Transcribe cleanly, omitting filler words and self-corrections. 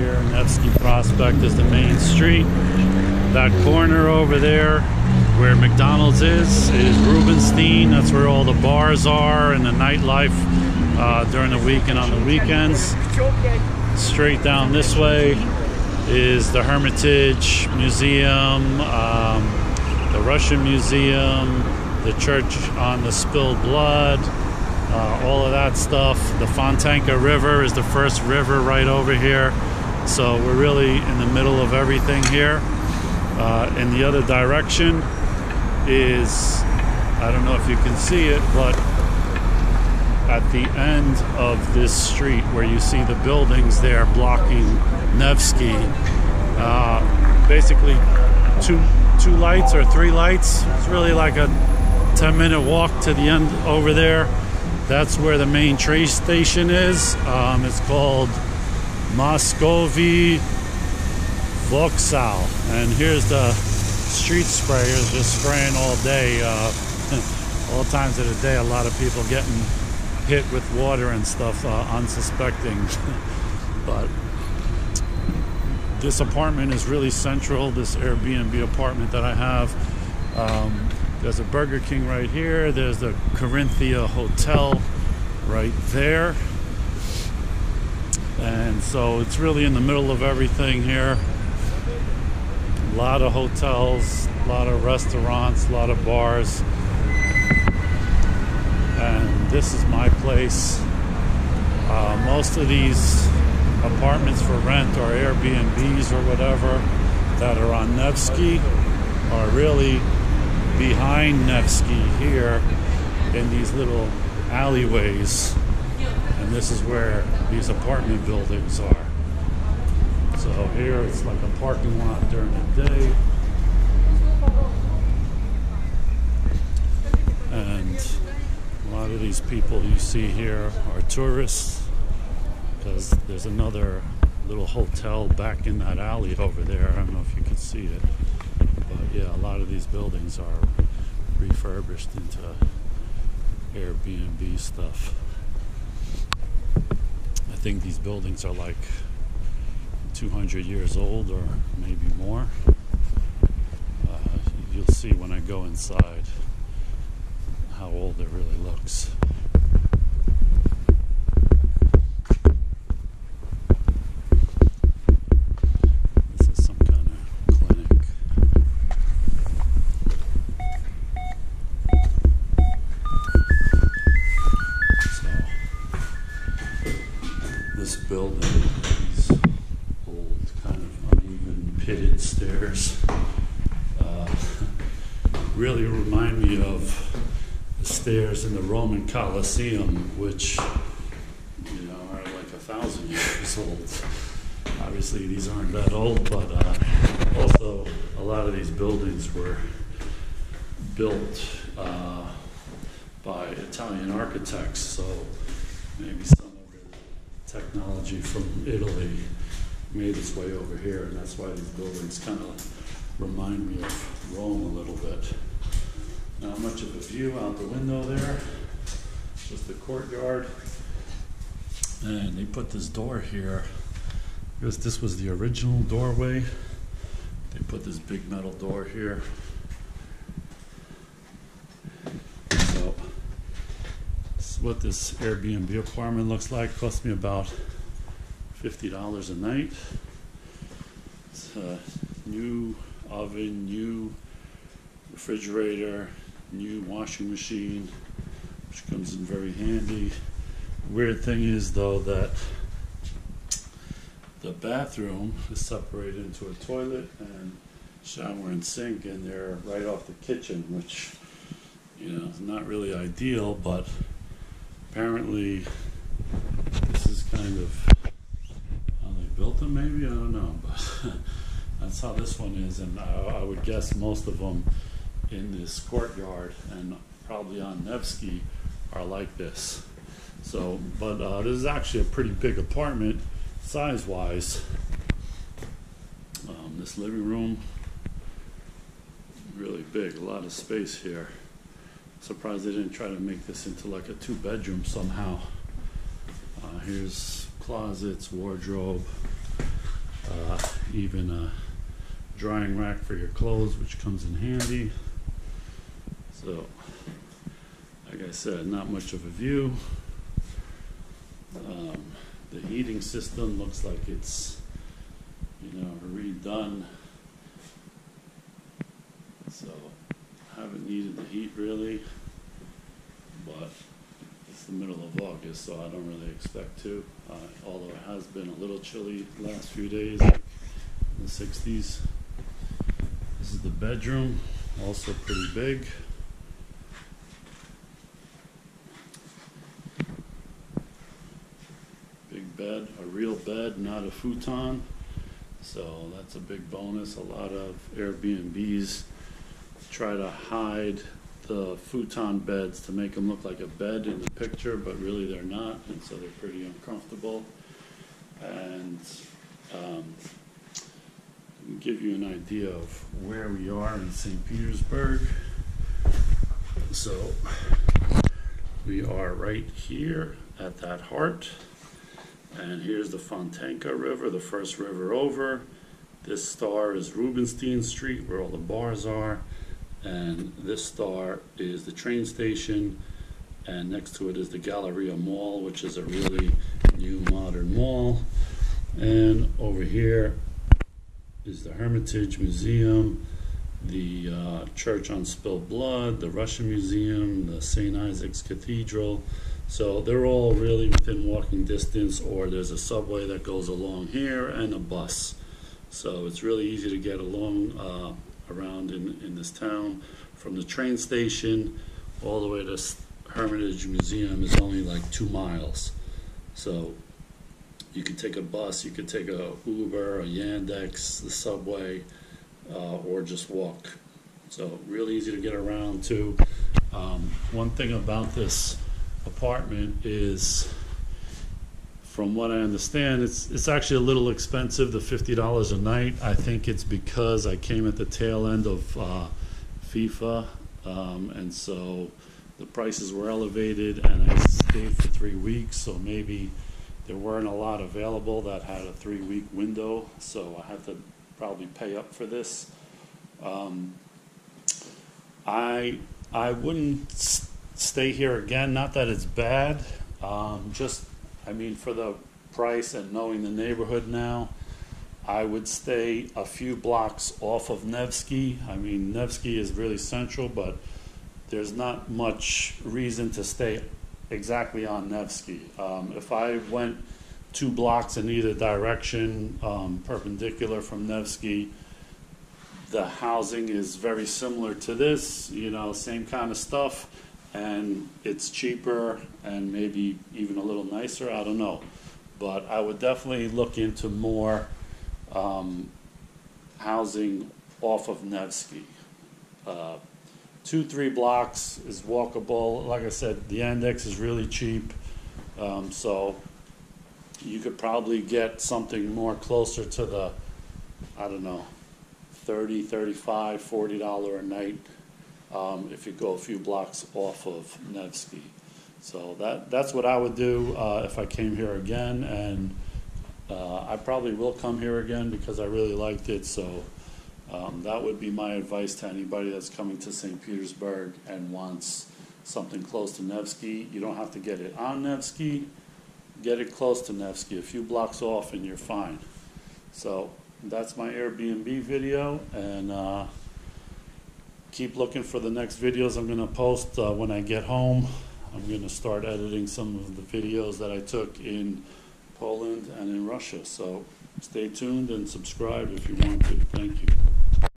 here. Nevsky Prospekt is the main street. That corner over there where McDonald's is Rubenstein. That's where all the bars are and the nightlife during the week and on the weekends. Straight down this way is the Hermitage Museum, the Russian Museum, the Church on the Spilled Blood, all of that stuff. The Fontanka River is the first river right over here. So we're really in the middle of everything here. In the other direction is, I don't know if you can see it, but at the end of this street where you see the buildings there blocking Nevsky, basically two lights or three lights. It's really like a 10-minute walk to the end over there. That's where the main train station is. It's called Moskovy Vokzal, and here's the street sprayers just spraying all day. All times of the day, a lot of people getting hit with water and stuff, unsuspecting. But this apartment is really central, this Airbnb apartment that I have. There's a Burger King right here. There's the Corinthia Hotel right there. And so it's really in the middle of everything here. A lot of hotels, a lot of restaurants, a lot of bars. And this is my place. Most of these apartments for rent or Airbnbs or whatever that are on Nevsky are really behind Nevsky here in these little alleyways. And this is where these apartment buildings are. So here it's like a parking lot during the day. And a lot of these people you see here are tourists, because there's another little hotel back in that alley over there. I don't know if you can see it. But yeah, a lot of these buildings are refurbished into Airbnb stuff. I think these buildings are like 200 years old or maybe more. You'll see when I go inside how old it really looks. This is some kind of clinic. So this building, these old kind of uneven pitted stairs, really remind me of the stairs in the Roman Colosseum, which, you know, are like 1,000 years old. Obviously these aren't that old, but also a lot of these buildings were built by Italian architects, so maybe some of the technology from Italy made its way over here, and that's why these buildings kind of remind me of Rome a little bit. Not much of a view out the window there, just the courtyard. And they put this door here because this was the original doorway. They put this big metal door here. So this is what this Airbnb apartment looks like. Cost me about $50 a night. It's a new oven, new refrigerator, new washing machine, which comes in very handy. Weird thing is though that the bathroom is separated into a toilet and shower and sink, and they're right off the kitchen, which, you know, is not really ideal, but apparently this is kind of how they built them, maybe, I don't know, but that's how this one is. And I would guess most of them in this courtyard and probably on Nevsky are like this. So, but this is actually a pretty big apartment size-wise. This living room, really big, a lot of space here. Surprised they didn't try to make this into like a 2-bedroom somehow. Here's closets, wardrobe, even a drying rack for your clothes, which comes in handy. So, like I said, not much of a view. The heating system looks like it's, redone. So, haven't needed the heat really, but it's the middle of August, so I don't really expect to. Although it has been a little chilly the last few days, in the 60s. This is the bedroom, also pretty big. Big bed, a real bed, not a futon. So that's a big bonus. A lot of Airbnbs try to hide the futon beds to make them look like a bed in the picture, but really they're not, and so they're pretty uncomfortable. And give you an idea of where we are in St. Petersburg. So we are right here at that heart, and here's the Fontanka River, the first river over. This star is Rubinstein Street, where all the bars are, and this star is the train station, and next to it is the Galleria Mall, which is a really new modern mall. And over here is the Hermitage Museum, the Church on Spilled Blood, the Russia Museum, the St. Isaac's Cathedral. So they're all really within walking distance, or there's a subway that goes along here and a bus. So it's really easy to get along around in this town. From the train station all the way to Hermitage Museum is only like 2 miles. So you could take a bus, you could take a Uber, a Yandex, the subway, or just walk. So really easy to get around too. One thing about this apartment is, from what I understand, it's actually a little expensive, the $50 a night. I think it's because I came at the tail end of FIFA, and so the prices were elevated, and I stayed for 3 weeks, so maybe there weren't a lot available that had a 3-week window, so I had to probably pay up for this. I wouldn't stay here again, not that it's bad, for the price and knowing the neighborhood now, I would stay a few blocks off of Nevsky. Nevsky is really central, but there's not much reason to stay exactly on Nevsky. If I went 2 blocks in either direction, perpendicular from Nevsky, the housing is very similar to this, same kind of stuff, and it's cheaper and maybe even a little nicer, I don't know. But I would definitely look into more housing off of Nevsky. 2-3 blocks is walkable. Like I said, the Yandex is really cheap, so you could probably get something more closer to the, I don't know, $30, $35, $40 a night if you go a few blocks off of Nevsky. So that's what I would do if I came here again, and I probably will come here again because I really liked it. So that would be my advice to anybody that's coming to St. Petersburg and wants something close to Nevsky. You don't have to get it on Nevsky. Get it close to Nevsky, a few blocks off, and you're fine. So that's my Airbnb video, and keep looking for the next videos I'm going to post when I get home. I'm going to start editing some of the videos that I took in Poland and in Russia. So stay tuned and subscribe if you want to. Thank you.